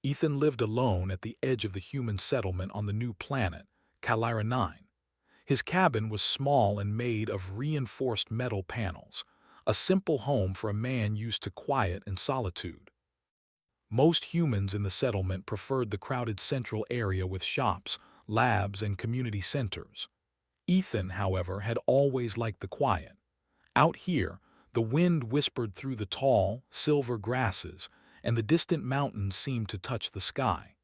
Ethan lived alone at the edge of the human settlement on the new planet, Calira 9. His cabin was small and made of reinforced metal panels, a simple home for a man used to quiet and solitude. Most humans in the settlement preferred the crowded central area with shops, labs, and community centers. Ethan, however, had always liked the quiet. Out here, the wind whispered through the tall, silver grasses, and the distant mountains seemed to touch the sky.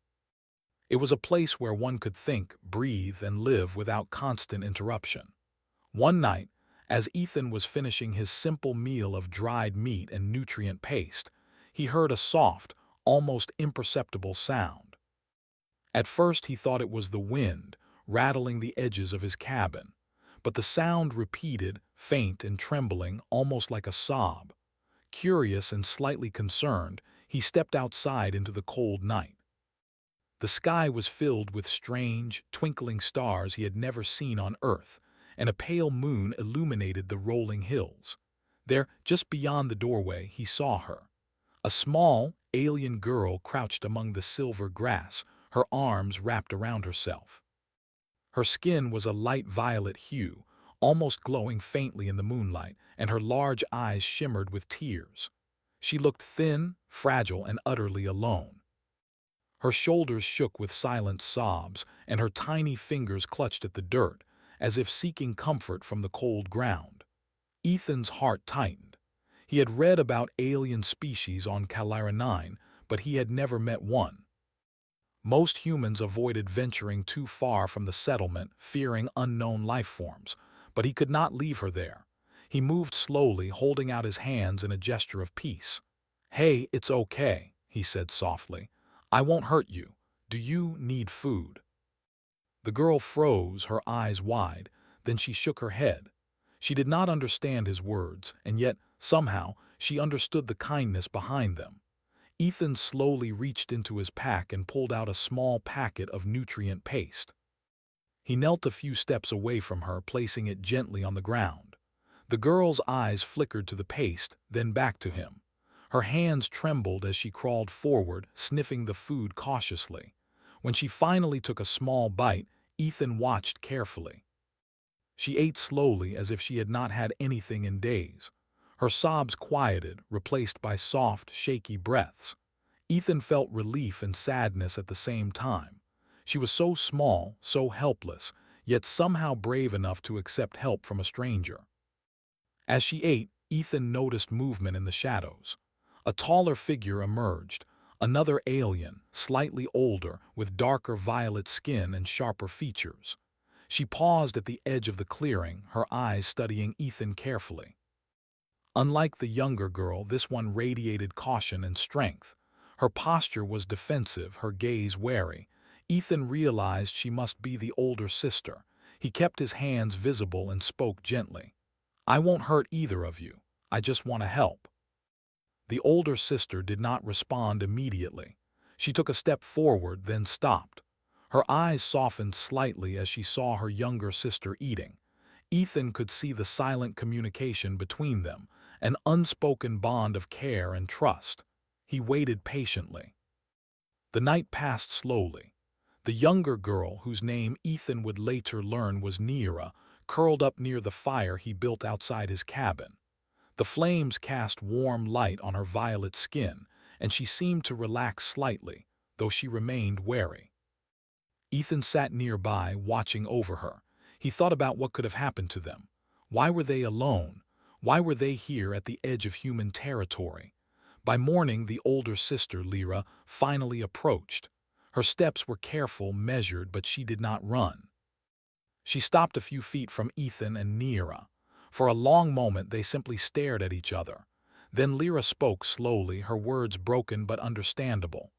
It was a place where one could think, breathe, and live without constant interruption. One night, as Ethan was finishing his simple meal of dried meat and nutrient paste, he heard a soft, almost imperceptible sound. At first he thought it was the wind, rattling the edges of his cabin, but the sound repeated, faint and trembling, almost like a sob. Curious and slightly concerned, he stepped outside into the cold night. The sky was filled with strange, twinkling stars he had never seen on Earth, and a pale moon illuminated the rolling hills. There, just beyond the doorway, he saw her. A small, alien girl crouched among the silver grass, her arms wrapped around herself. Her skin was a light violet hue, almost glowing faintly in the moonlight, and her large eyes shimmered with tears. She looked thin, fragile, and utterly alone. Her shoulders shook with silent sobs, and her tiny fingers clutched at the dirt, as if seeking comfort from the cold ground. Ethan's heart tightened. He had read about alien species on Calira 9, but he had never met one. Most humans avoided venturing too far from the settlement, fearing unknown life forms, but he could not leave her there. He moved slowly, holding out his hands in a gesture of peace. "Hey, it's okay," he said softly. "I won't hurt you. Do you need food?" The girl froze, her eyes wide, then she shook her head. She did not understand his words, and yet, somehow, she understood the kindness behind them. Ethan slowly reached into his pack and pulled out a small packet of nutrient paste. He knelt a few steps away from her, placing it gently on the ground. The girl's eyes flickered to the paste, then back to him. Her hands trembled as she crawled forward, sniffing the food cautiously. When she finally took a small bite, Ethan watched carefully. She ate slowly as if she had not had anything in days. Her sobs quieted, replaced by soft, shaky breaths. Ethan felt relief and sadness at the same time. She was so small, so helpless, yet somehow brave enough to accept help from a stranger. As she ate, Ethan noticed movement in the shadows. A taller figure emerged, another alien, slightly older, with darker violet skin and sharper features. She paused at the edge of the clearing, her eyes studying Ethan carefully. Unlike the younger girl, this one radiated caution and strength. Her posture was defensive, her gaze wary. Ethan realized she must be the older sister. He kept his hands visible and spoke gently. "I won't hurt either of you. I just want to help." The older sister did not respond immediately. She took a step forward, then stopped. Her eyes softened slightly as she saw her younger sister eating. Ethan could see the silent communication between them, an unspoken bond of care and trust. He waited patiently. The night passed slowly. The younger girl, whose name Ethan would later learn was Neera, curled up near the fire he built outside his cabin. The flames cast warm light on her violet skin, and she seemed to relax slightly, though she remained wary. Ethan sat nearby, watching over her. He thought about what could have happened to them. Why were they alone? Why were they here at the edge of human territory? By morning, the older sister, Lyra, finally approached. Her steps were careful, measured, but she did not run. She stopped a few feet from Ethan and Neera. For a long moment, they simply stared at each other. Then Lyra spoke slowly, her words broken but understandable.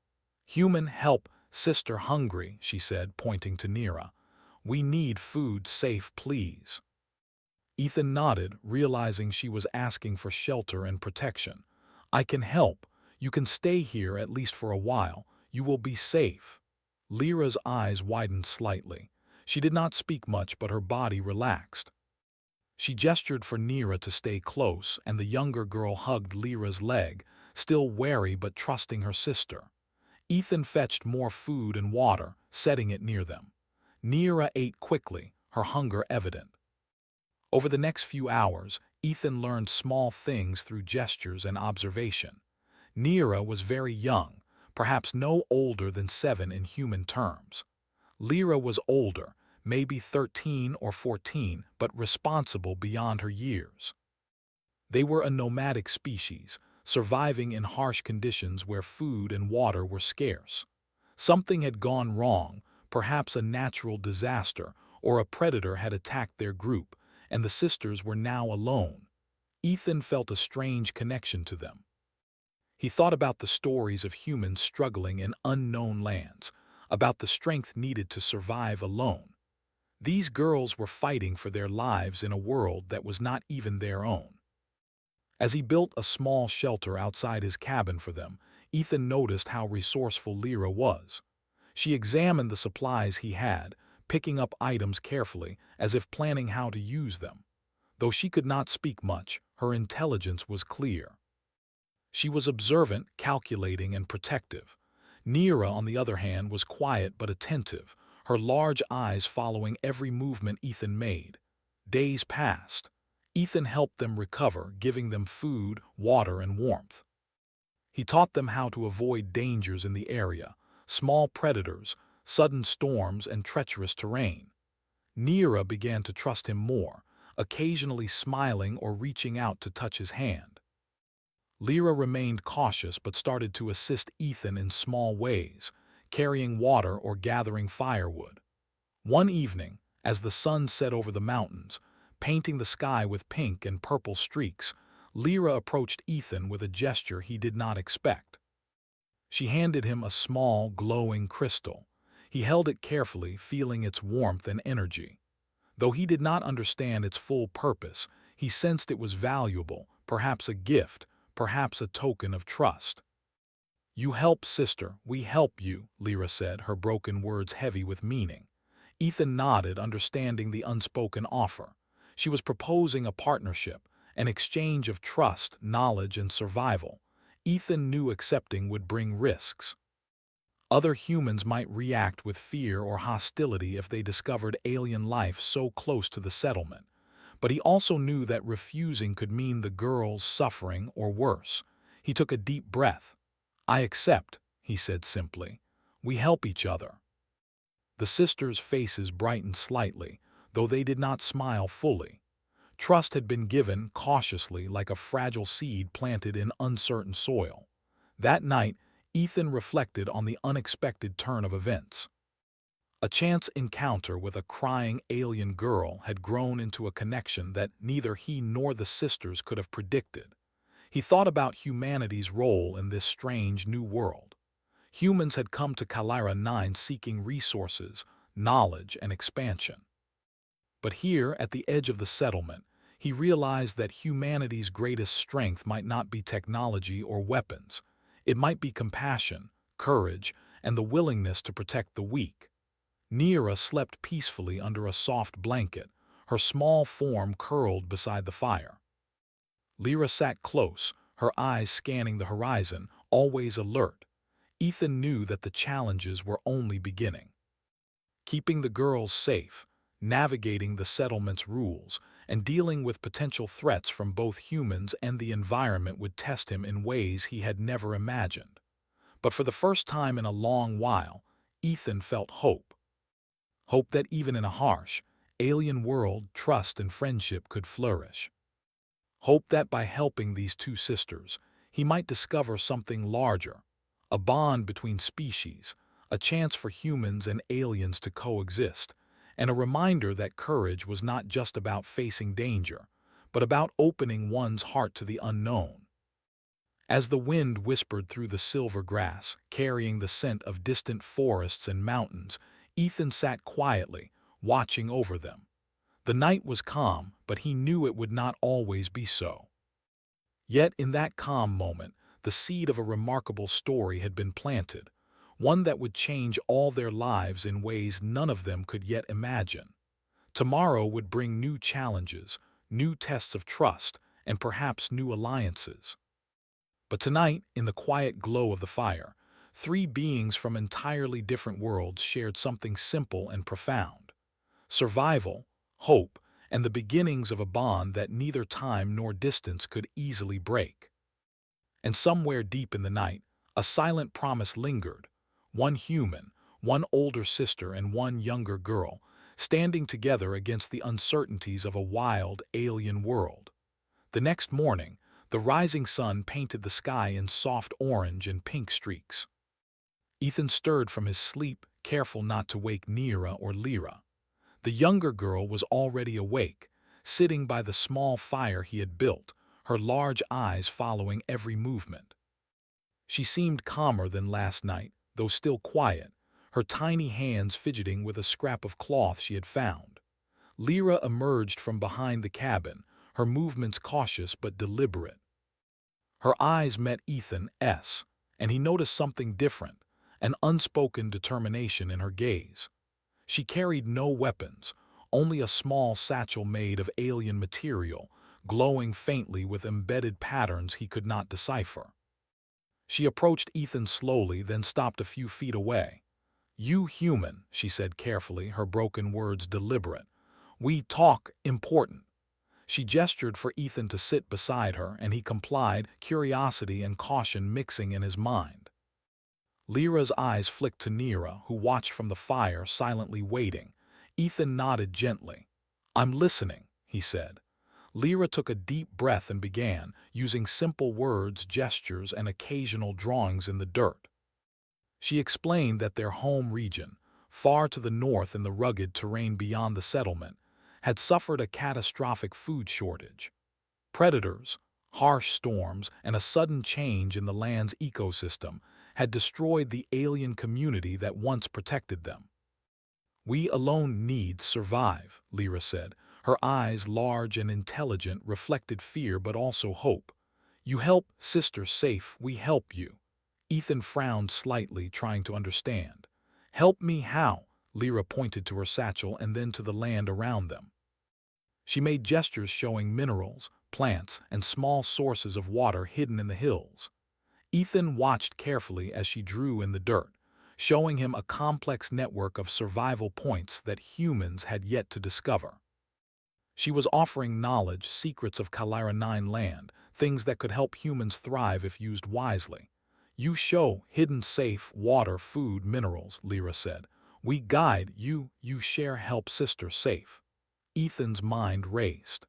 "Human, help, sister hungry," she said, pointing to Neera. "We need food, safe, please." Ethan nodded, realizing she was asking for shelter and protection. "I can help. You can stay here at least for a while. You will be safe." Lyra's eyes widened slightly. She did not speak much, but her body relaxed. She gestured for Neera to stay close, and the younger girl hugged Lyra's leg, still wary but trusting her sister. Ethan fetched more food and water, setting it near them. Neera ate quickly, her hunger evident. Over the next few hours, Ethan learned small things through gestures and observation. Neera was very young, perhaps no older than 7 in human terms. Lyra was older, maybe 13 or 14, but responsible beyond her years. They were a nomadic species, surviving in harsh conditions where food and water were scarce. Something had gone wrong, perhaps a natural disaster, or a predator had attacked their group, and the sisters were now alone. Ethan felt a strange connection to them. He thought about the stories of humans struggling in unknown lands, about the strength needed to survive alone. These girls were fighting for their lives in a world that was not even their own. As he built a small shelter outside his cabin for them, Ethan noticed how resourceful Lyra was. She examined the supplies he had, picking up items carefully, as if planning how to use them. Though she could not speak much, her intelligence was clear. She was observant, calculating, and protective. Neera, on the other hand, was quiet but attentive, her large eyes following every movement Ethan made. Days passed. Ethan helped them recover, giving them food, water, and warmth. He taught them how to avoid dangers in the area, small predators, sudden storms, and treacherous terrain. Neera began to trust him more, occasionally smiling or reaching out to touch his hand. Lyra remained cautious but started to assist Ethan in small ways, carrying water or gathering firewood. One evening, as the sun set over the mountains, painting the sky with pink and purple streaks, Lyra approached Ethan with a gesture he did not expect. She handed him a small, glowing crystal. He held it carefully, feeling its warmth and energy. Though he did not understand its full purpose, he sensed it was valuable, perhaps a gift, perhaps a token of trust. "You help, sister, we help you," Lyra said, her broken words heavy with meaning. Ethan nodded, understanding the unspoken offer. She was proposing a partnership, an exchange of trust, knowledge, and survival. Ethan knew accepting would bring risks. Other humans might react with fear or hostility if they discovered alien life so close to the settlement. But he also knew that refusing could mean the girls suffering or worse. He took a deep breath. "I accept," he said simply. "We help each other." The sisters' faces brightened slightly, though they did not smile fully. Trust had been given cautiously, like a fragile seed planted in uncertain soil. That night, Ethan reflected on the unexpected turn of events. A chance encounter with a crying alien girl had grown into a connection that neither he nor the sisters could have predicted. He thought about humanity's role in this strange new world. Humans had come to Kalira 9 seeking resources, knowledge, and expansion. But here, at the edge of the settlement, he realized that humanity's greatest strength might not be technology or weapons. It might be compassion, courage, and the willingness to protect the weak. Neera slept peacefully under a soft blanket, her small form curled beside the fire. Lyra sat close, her eyes scanning the horizon, always alert. Ethan knew that the challenges were only beginning. Keeping the girls safe, navigating the settlement's rules, and dealing with potential threats from both humans and the environment would test him in ways he had never imagined. But for the first time in a long while, Ethan felt hope. Hope that even in a harsh, alien world, trust and friendship could flourish. Hope that by helping these two sisters, he might discover something larger, a bond between species, a chance for humans and aliens to coexist, and a reminder that courage was not just about facing danger, but about opening one's heart to the unknown. As the wind whispered through the silver grass, carrying the scent of distant forests and mountains, Ethan sat quietly, watching over them. The night was calm, but he knew it would not always be so. Yet in that calm moment, the seed of a remarkable story had been planted, one that would change all their lives in ways none of them could yet imagine. Tomorrow would bring new challenges, new tests of trust, and perhaps new alliances. But tonight, in the quiet glow of the fire, Three beings from entirely different worlds shared something simple and profound: survival, hope, and the beginnings of a bond that neither time nor distance could easily break. And somewhere deep in the night, a silent promise lingered: one human, one older sister, and one younger girl, standing together against the uncertainties of a wild, alien world. The next morning, the rising sun painted the sky in soft orange and pink streaks. Ethan stirred from his sleep, careful not to wake Nira or Lyra. The younger girl was already awake, sitting by the small fire he had built, her large eyes following every movement. She seemed calmer than last night, though still quiet, her tiny hands fidgeting with a scrap of cloth she had found. Lyra emerged from behind the cabin, her movements cautious but deliberate. Her eyes met Ethan's, and he noticed something different, an unspoken determination in her gaze. She carried no weapons, only a small satchel made of alien material, glowing faintly with embedded patterns he could not decipher. She approached Ethan slowly, then stopped a few feet away. "You human," she said carefully, her broken words deliberate. "We talk important." She gestured for Ethan to sit beside her, and he complied, curiosity and caution mixing in his mind. Lyra's eyes flicked to Nira, who watched from the fire, silently waiting. Ethan nodded gently. "I'm listening," he said. Lyra took a deep breath and began, using simple words, gestures, and occasional drawings in the dirt. She explained that their home region, far to the north in the rugged terrain beyond the settlement, had suffered a catastrophic food shortage. Predators, harsh storms, and a sudden change in the land's ecosystem had destroyed the alien community that once protected them. "We alone need survive," Lyra said. Her eyes, large and intelligent, reflected fear but also hope. "You help sister safe, we help you." Ethan frowned slightly, trying to understand. "Help me how?" Lyra pointed to her satchel and then to the land around them. She made gestures showing minerals, plants, and small sources of water hidden in the hills. Ethan watched carefully as she drew in the dirt, showing him a complex network of survival points that humans had yet to discover. She was offering knowledge, secrets of Kalara 9 land, things that could help humans thrive if used wisely. "You show hidden safe, water, food, minerals," Lyra said. "We guide you, you share help sister safe." Ethan's mind raced.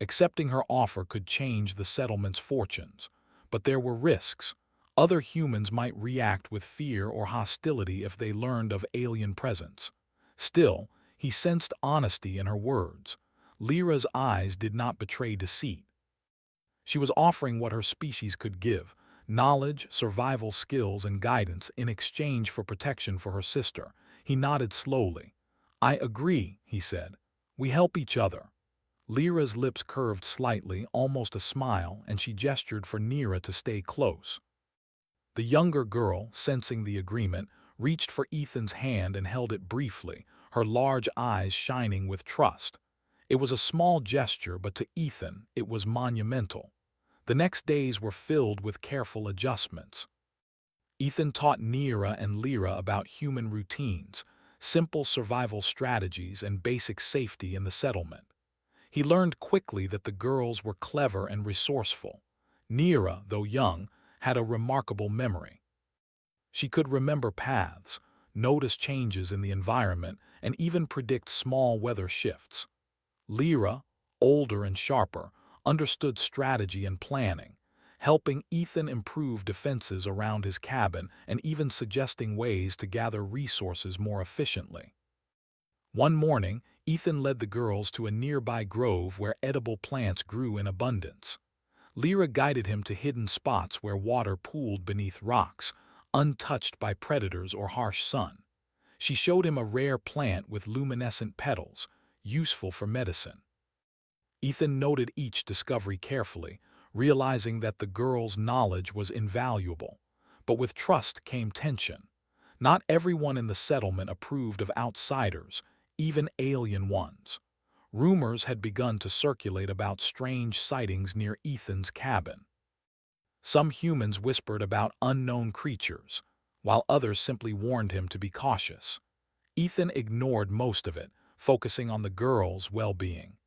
Accepting her offer could change the settlement's fortunes, but there were risks. Other humans might react with fear or hostility if they learned of alien presence. Still, he sensed honesty in her words. Lyra's eyes did not betray deceit. She was offering what her species could give: knowledge, survival skills, and guidance in exchange for protection for her sister. He nodded slowly. "I agree," he said. "We help each other." Lyra's lips curved slightly, almost a smile, and she gestured for Nira to stay close. The younger girl, sensing the agreement, reached for Ethan's hand and held it briefly, her large eyes shining with trust. It was a small gesture, but to Ethan it was monumental. The next days were filled with careful adjustments. Ethan taught Nira and Lyra about human routines, simple survival strategies, and basic safety in the settlement. He learned quickly that the girls were clever and resourceful. Nira, though young, had a remarkable memory. She could remember paths, notice changes in the environment, and even predict small weather shifts. Lyra, older and sharper, understood strategy and planning, helping Ethan improve defenses around his cabin and even suggesting ways to gather resources more efficiently. One morning, Ethan led the girls to a nearby grove where edible plants grew in abundance. Lyra guided him to hidden spots where water pooled beneath rocks, untouched by predators or harsh sun. She showed him a rare plant with luminescent petals, useful for medicine. Ethan noted each discovery carefully, realizing that the girl's knowledge was invaluable. But with trust came tension. Not everyone in the settlement approved of outsiders, even alien ones. Rumors had begun to circulate about strange sightings near Ethan's cabin. Some humans whispered about unknown creatures, while others simply warned him to be cautious. Ethan ignored most of it, focusing on the girls' well-being.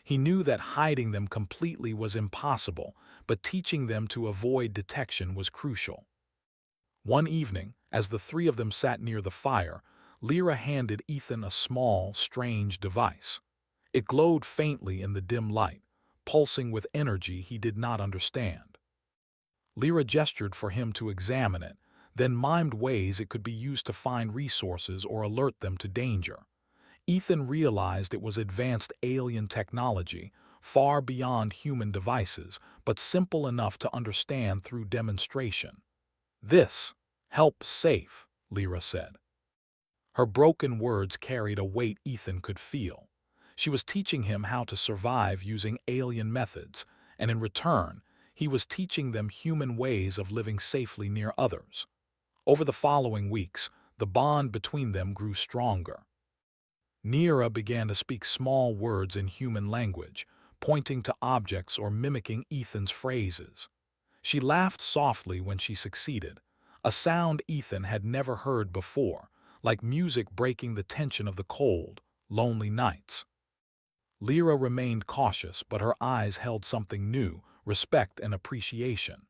He knew that hiding them completely was impossible, but teaching them to avoid detection was crucial. One evening, as the three of them sat near the fire, Lyra handed Ethan a small, strange device. It glowed faintly in the dim light, pulsing with energy he did not understand. Lyra gestured for him to examine it, then mimed ways it could be used to find resources or alert them to danger. Ethan realized it was advanced alien technology, far beyond human devices, but simple enough to understand through demonstration. "This helps safe," Lyra said. Her broken words carried a weight Ethan could feel. She was teaching him how to survive using alien methods, and in return, he was teaching them human ways of living safely near others. Over the following weeks, the bond between them grew stronger. Neera began to speak small words in human language, pointing to objects or mimicking Ethan's phrases. She laughed softly when she succeeded, a sound Ethan had never heard before, like music breaking the tension of the cold, lonely nights. Lyra remained cautious, but her eyes held something new, respect and appreciation.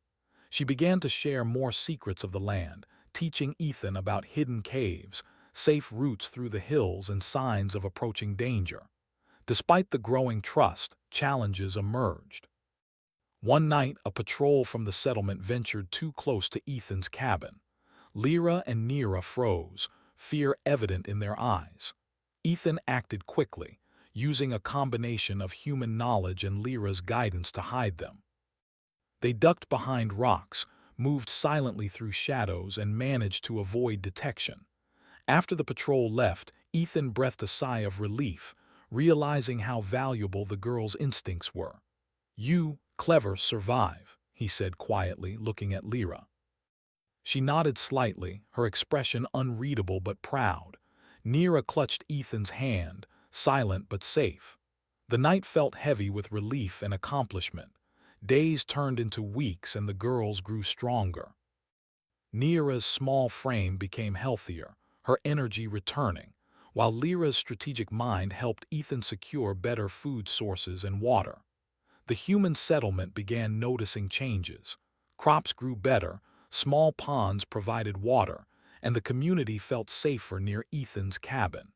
She began to share more secrets of the land, teaching Ethan about hidden caves, safe routes through the hills and signs of approaching danger. Despite the growing trust, challenges emerged. One night, a patrol from the settlement ventured too close to Ethan's cabin. Lyra and Neera froze, fear evident in their eyes. Ethan acted quickly, using a combination of human knowledge and Lyra's guidance to hide them. They ducked behind rocks, moved silently through shadows, and managed to avoid detection. After the patrol left, Ethan breathed a sigh of relief, realizing how valuable the girl's instincts were. "You, clever, survive," he said quietly, looking at Lyra. She nodded slightly, her expression unreadable but proud. Neera clutched Ethan's hand, silent but safe. The night felt heavy with relief and accomplishment. Days turned into weeks and the girls grew stronger. Neera's small frame became healthier, her energy returning, while Lyra's strategic mind helped Ethan secure better food sources and water. The human settlement began noticing changes. Crops grew better, small ponds provided water, and the community felt safer near Ethan's cabin.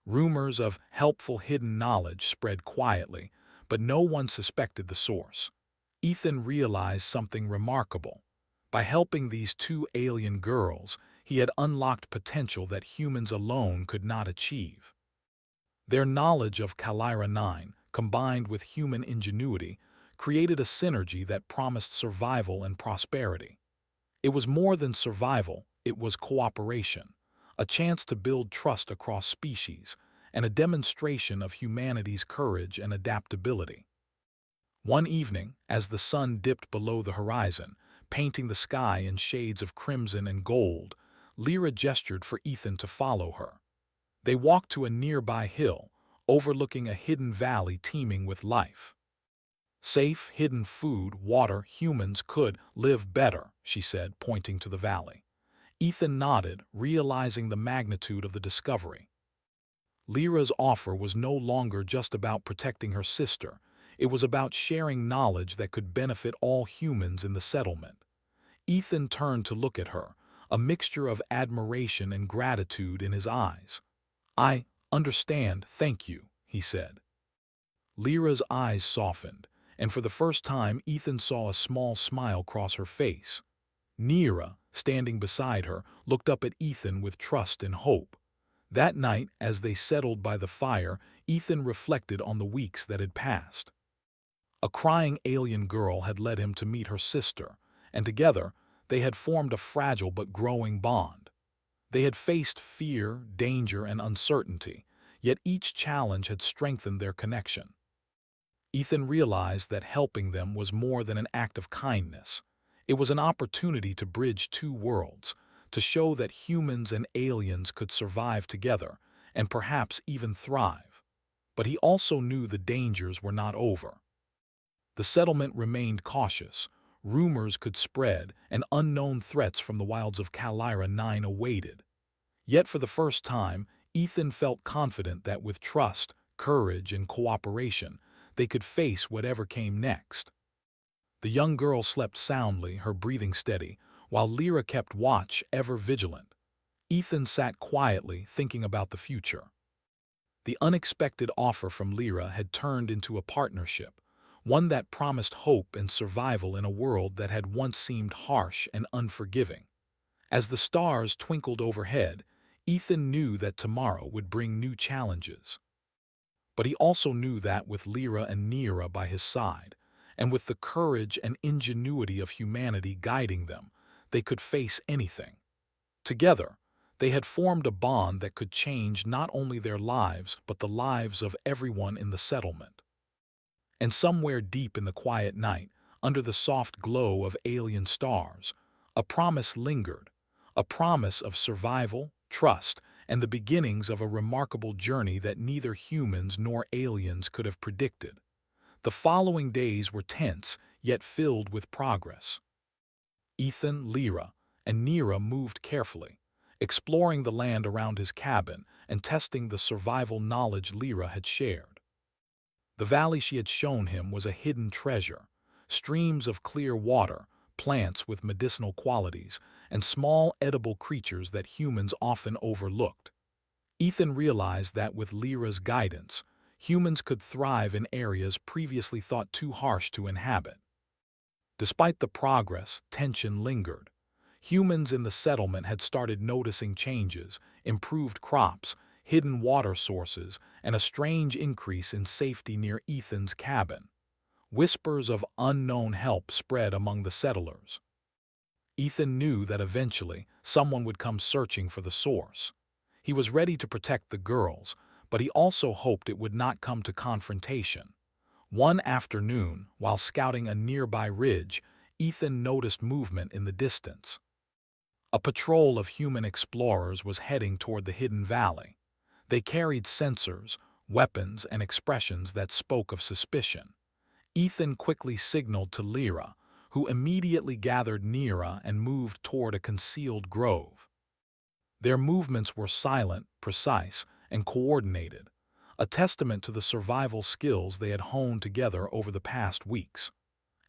Rumors of helpful hidden knowledge spread quietly, but no one suspected the source. Ethan realized something remarkable. By helping these two alien girls, he had unlocked potential that humans alone could not achieve. Their knowledge of Calira 9, combined with human ingenuity, created a synergy that promised survival and prosperity. It was more than survival, it was cooperation, a chance to build trust across species, and a demonstration of humanity's courage and adaptability. One evening, as the sun dipped below the horizon, painting the sky in shades of crimson and gold, Lyra gestured for Ethan to follow her. They walked to a nearby hill, overlooking a hidden valley teeming with life. "Safe, hidden food, water, humans could live better," she said, pointing to the valley. Ethan nodded, realizing the magnitude of the discovery. Lyra's offer was no longer just about protecting her sister. It was about sharing knowledge that could benefit all humans in the settlement. Ethan turned to look at her, a mixture of admiration and gratitude in his eyes. "I understand, thank you," he said. Lyra's eyes softened, and for the first time Ethan saw a small smile cross her face. Neera, standing beside her, looked up at Ethan with trust and hope. That night, as they settled by the fire, Ethan reflected on the weeks that had passed. A crying alien girl had led him to meet her sister, and together they had formed a fragile but growing bond. They had faced fear, danger, and uncertainty, yet each challenge had strengthened their connection. Ethan realized that helping them was more than an act of kindness. It was an opportunity to bridge two worlds, to show that humans and aliens could survive together, and perhaps even thrive. But he also knew the dangers were not over. The settlement remained cautious. rumors could spread, and unknown threats from the wilds of Calira 9 awaited. Yet for the first time, Ethan felt confident that with trust, courage, and cooperation, they could face whatever came next. The young girl slept soundly, her breathing steady, while Lyra kept watch, ever vigilant. Ethan sat quietly, thinking about the future. The unexpected offer from Lyra had turned into a partnership, one that promised hope and survival in a world that had once seemed harsh and unforgiving. As the stars twinkled overhead, Ethan knew that tomorrow would bring new challenges. But he also knew that with Lyra and Neera by his side, and with the courage and ingenuity of humanity guiding them, they could face anything. Together, they had formed a bond that could change not only their lives but the lives of everyone in the settlement. And somewhere deep in the quiet night, under the soft glow of alien stars, a promise lingered, a promise of survival, trust, and the beginnings of a remarkable journey that neither humans nor aliens could have predicted. The following days were tense, yet filled with progress. Ethan, Lyra, and Neera moved carefully, exploring the land around his cabin and testing the survival knowledge Lyra had shared. The valley she had shown him was a hidden treasure, streams of clear water, plants with medicinal qualities, and small edible creatures that humans often overlooked. Ethan realized that with Lyra's guidance, humans could thrive in areas previously thought too harsh to inhabit. Despite the progress, tension lingered. Humans in the settlement had started noticing changes, improved crops, hidden water sources, and a strange increase in safety near Ethan's cabin. Whispers of unknown help spread among the settlers. Ethan knew that eventually someone would come searching for the source. He was ready to protect the girls, but he also hoped it would not come to confrontation. One afternoon, while scouting a nearby ridge, Ethan noticed movement in the distance. A patrol of human explorers was heading toward the hidden valley. They carried sensors, weapons, and expressions that spoke of suspicion. Ethan quickly signaled to Lyra, who immediately gathered Neera and moved toward a concealed grove. Their movements were silent, precise, and coordinated, a testament to the survival skills they had honed together over the past weeks.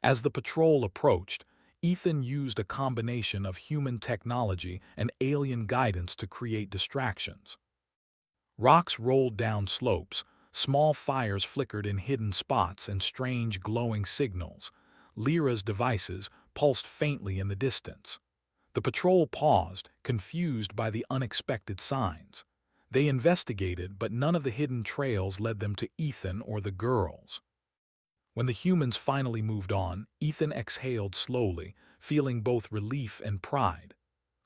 As the patrol approached, Ethan used a combination of human technology and alien guidance to create distractions. Rocks rolled down slopes, small fires flickered in hidden spots and strange glowing signals. Lyra's devices pulsed faintly in the distance. The patrol paused, confused by the unexpected signs. They investigated, but none of the hidden trails led them to Ethan or the girls. When the humans finally moved on, Ethan exhaled slowly, feeling both relief and pride.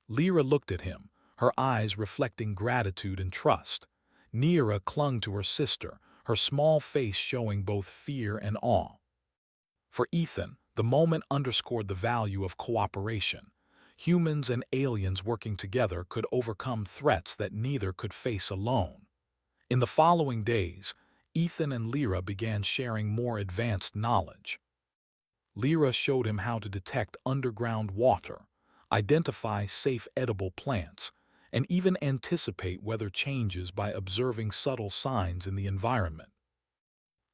Lyra looked at him, her eyes reflecting gratitude and trust. Neera clung to her sister, her small face showing both fear and awe. For Ethan, the moment underscored the value of cooperation. Humans and aliens working together could overcome threats that neither could face alone. In the following days, Ethan and Lyra began sharing more advanced knowledge. Lyra showed him how to detect underground water, identify safe edible plants, and even anticipate weather changes by observing subtle signs in the environment.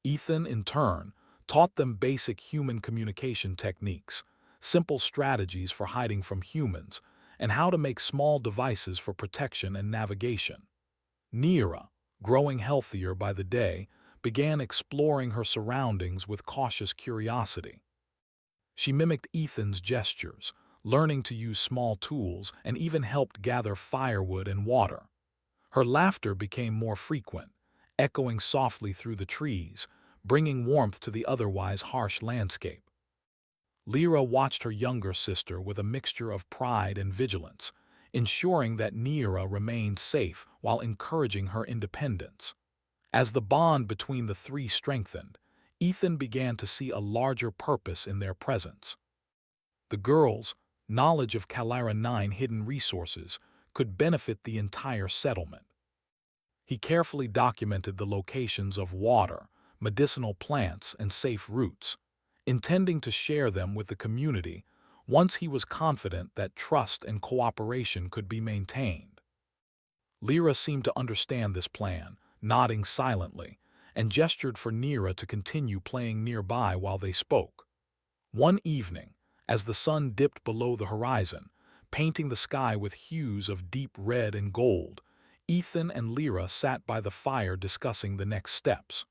Ethan, in turn, taught them basic human communication techniques, simple strategies for hiding from humans, and how to make small devices for protection and navigation. Neera, growing healthier by the day, began exploring her surroundings with cautious curiosity. She mimicked Ethan's gestures, learning to use small tools, and even helped gather firewood and water. Her laughter became more frequent, echoing softly through the trees, bringing warmth to the otherwise harsh landscape. Lyra watched her younger sister with a mixture of pride and vigilance, ensuring that Neera remained safe while encouraging her independence. As the bond between the three strengthened, Ethan began to see a larger purpose in their presence. The girls' knowledge of Calira 9 hidden resources could benefit the entire settlement. He carefully documented the locations of water, medicinal plants, and safe routes, intending to share them with the community once he was confident that trust and cooperation could be maintained. Lyra seemed to understand this plan, nodding silently, and gestured for Neera to continue playing nearby while they spoke. One evening, as the sun dipped below the horizon, painting the sky with hues of deep red and gold, Ethan and Lyra sat by the fire discussing the next steps.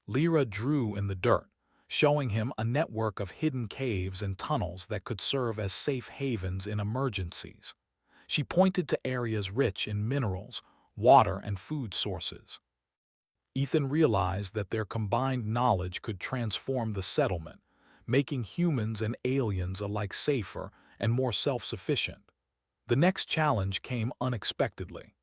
Lyra drew in the dirt, showing him a network of hidden caves and tunnels that could serve as safe havens in emergencies. She pointed to areas rich in minerals, water, and food sources. Ethan realized that their combined knowledge could transform the settlement, making humans and aliens alike safer and more self-sufficient. The next challenge came unexpectedly.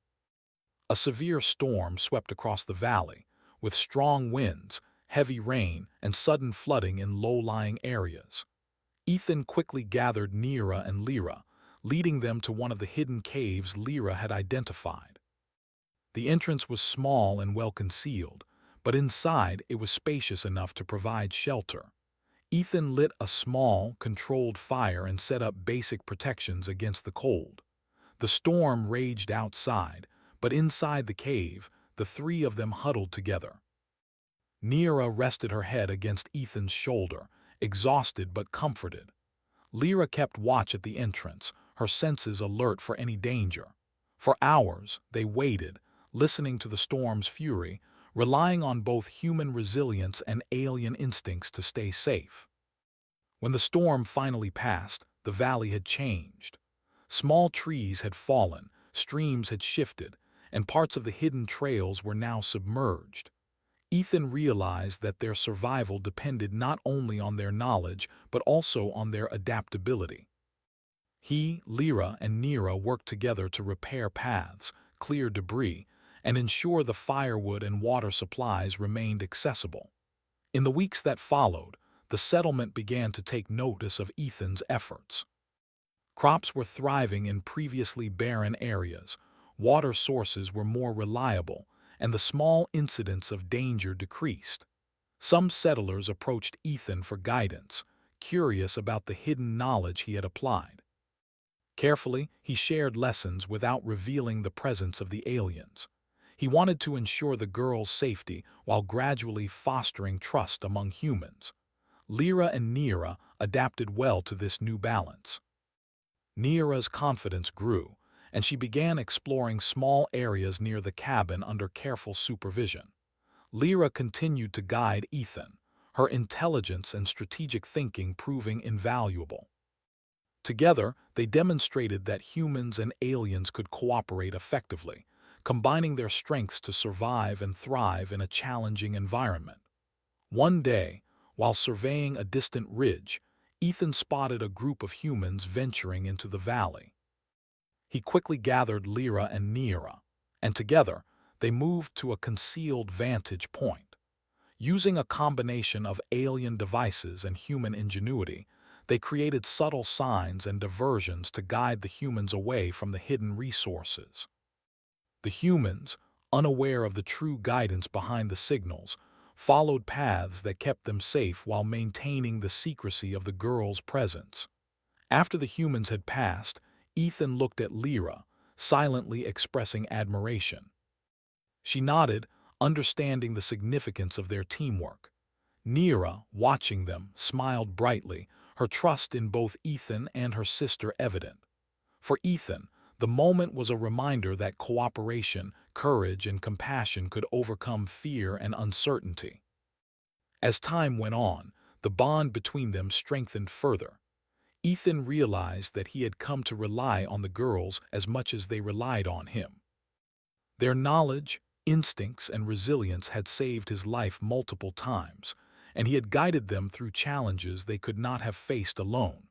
A severe storm swept across the valley, with strong winds, heavy rain, and sudden flooding in low-lying areas. Ethan quickly gathered Neera and Lyra, leading them to one of the hidden caves Lyra had identified. The entrance was small and well-concealed, but inside it was spacious enough to provide shelter. Ethan lit a small, controlled fire and set up basic protections against the cold. The storm raged outside, but inside the cave, the three of them huddled together. Neera rested her head against Ethan's shoulder, exhausted but comforted. Lyra kept watch at the entrance, her senses alert for any danger. For hours, they waited, listening to the storm's fury, relying on both human resilience and alien instincts to stay safe. When the storm finally passed, the valley had changed. Small trees had fallen, streams had shifted, and parts of the hidden trails were now submerged. Ethan realized that their survival depended not only on their knowledge but also on their adaptability. He, Lyra, and Neera worked together to repair paths, clear debris, and ensure the firewood and water supplies remained accessible. In the weeks that followed, the settlement began to take notice of Ethan's efforts. Crops were thriving in previously barren areas, water sources were more reliable, and the small incidents of danger decreased. Some settlers approached Ethan for guidance, curious about the hidden knowledge he had applied. Carefully, he shared lessons without revealing the presence of the aliens. He wanted to ensure the girls' safety while gradually fostering trust among humans. Lyra and Neera adapted well to this new balance. Neera's confidence grew, and she began exploring small areas near the cabin under careful supervision. Lyra continued to guide Ethan, her intelligence and strategic thinking proving invaluable. Together, they demonstrated that humans and aliens could cooperate effectively, combining their strengths to survive and thrive in a challenging environment. One day, while surveying a distant ridge, Ethan spotted a group of humans venturing into the valley. He quickly gathered Lyra and Neera, and together, they moved to a concealed vantage point. Using a combination of alien devices and human ingenuity, they created subtle signs and diversions to guide the humans away from the hidden resources. The humans, unaware of the true guidance behind the signals, followed paths that kept them safe while maintaining the secrecy of the girls' presence. After the humans had passed, Ethan looked at Lyra, silently expressing admiration. She nodded, understanding the significance of their teamwork. Neera, watching them, smiled brightly, her trust in both Ethan and her sister evident. For Ethan, the moment was a reminder that cooperation, courage, and compassion could overcome fear and uncertainty. As time went on, the bond between them strengthened further. Ethan realized that he had come to rely on the girls as much as they relied on him. Their knowledge, instincts, and resilience had saved his life multiple times, and he had guided them through challenges they could not have faced alone.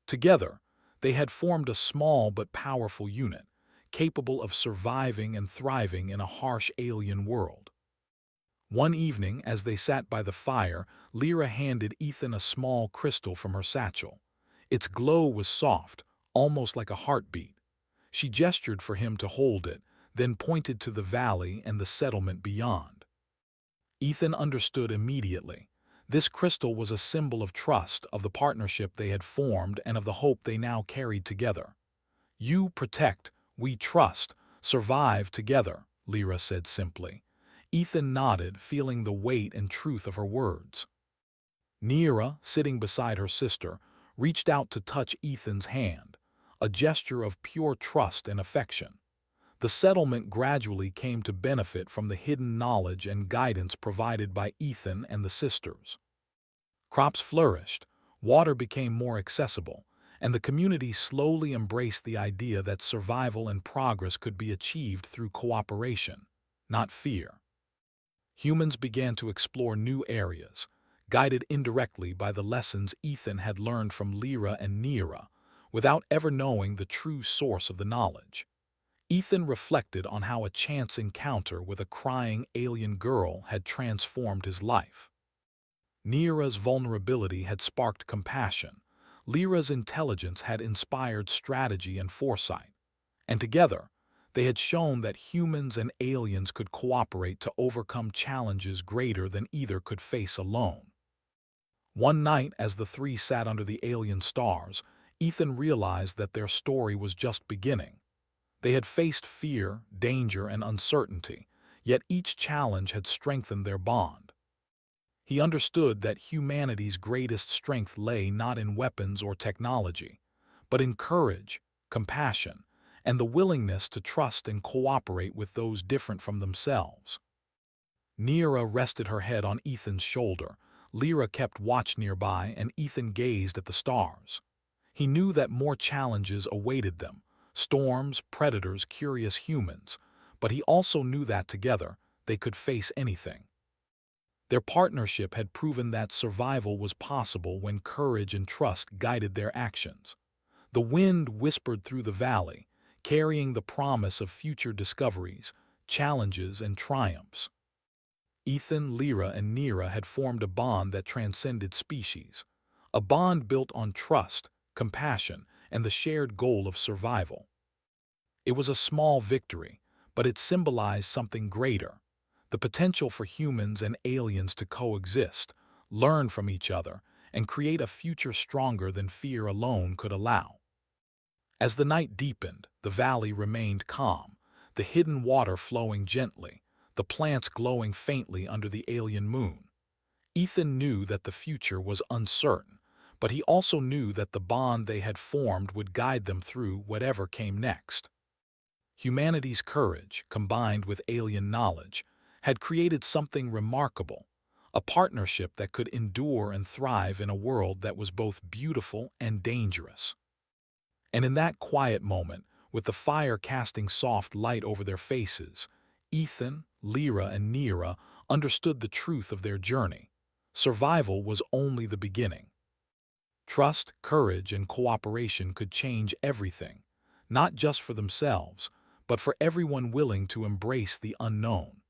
Together, they had formed a small but powerful unit, capable of surviving and thriving in a harsh alien world. One evening, as they sat by the fire, Lyra handed Ethan a small crystal from her satchel. Its glow was soft, almost like a heartbeat. She gestured for him to hold it, then pointed to the valley and the settlement beyond. Ethan understood immediately. This crystal was a symbol of trust, of the partnership they had formed, and of the hope they now carried together. "You protect, we trust, survive together," Lyra said simply. Ethan nodded, feeling the weight and truth of her words. Neera, sitting beside her sister, reached out to touch Ethan's hand, a gesture of pure trust and affection. The settlement gradually came to benefit from the hidden knowledge and guidance provided by Ethan and the sisters. Crops flourished, water became more accessible, and the community slowly embraced the idea that survival and progress could be achieved through cooperation, not fear. Humans began to explore new areas, guided indirectly by the lessons Ethan had learned from Lyra and Neera, without ever knowing the true source of the knowledge. Ethan reflected on how a chance encounter with a crying alien girl had transformed his life. Neera's vulnerability had sparked compassion, Lyra's intelligence had inspired strategy and foresight, and together, they had shown that humans and aliens could cooperate to overcome challenges greater than either could face alone. One night, as the three sat under the alien stars, Ethan realized that their story was just beginning. They had faced fear, danger, and uncertainty, yet each challenge had strengthened their bond. He understood that humanity's greatest strength lay not in weapons or technology, but in courage, compassion, and the willingness to trust and cooperate with those different from themselves. Neera rested her head on Ethan's shoulder. Lyra kept watch nearby, and Ethan gazed at the stars. He knew that more challenges awaited them, storms, predators, curious humans, but he also knew that together they could face anything. Their partnership had proven that survival was possible when courage and trust guided their actions. The wind whispered through the valley, carrying the promise of future discoveries, challenges, and triumphs. Ethan, Lyra, and Neera had formed a bond that transcended species, a bond built on trust, compassion, and the shared goal of survival. It was a small victory, but it symbolized something greater: the potential for humans and aliens to coexist, learn from each other, and create a future stronger than fear alone could allow. As the night deepened, the valley remained calm, the hidden water flowing gently, the plants glowing faintly under the alien moon. Ethan knew that the future was uncertain, but he also knew that the bond they had formed would guide them through whatever came next. Humanity's courage, combined with alien knowledge, had created something remarkable, a partnership that could endure and thrive in a world that was both beautiful and dangerous. And in that quiet moment, with the fire casting soft light over their faces, Ethan, Lyra, and Neera understood the truth of their journey. Survival was only the beginning. Trust, courage, and cooperation could change everything, not just for themselves, but for everyone willing to embrace the unknown.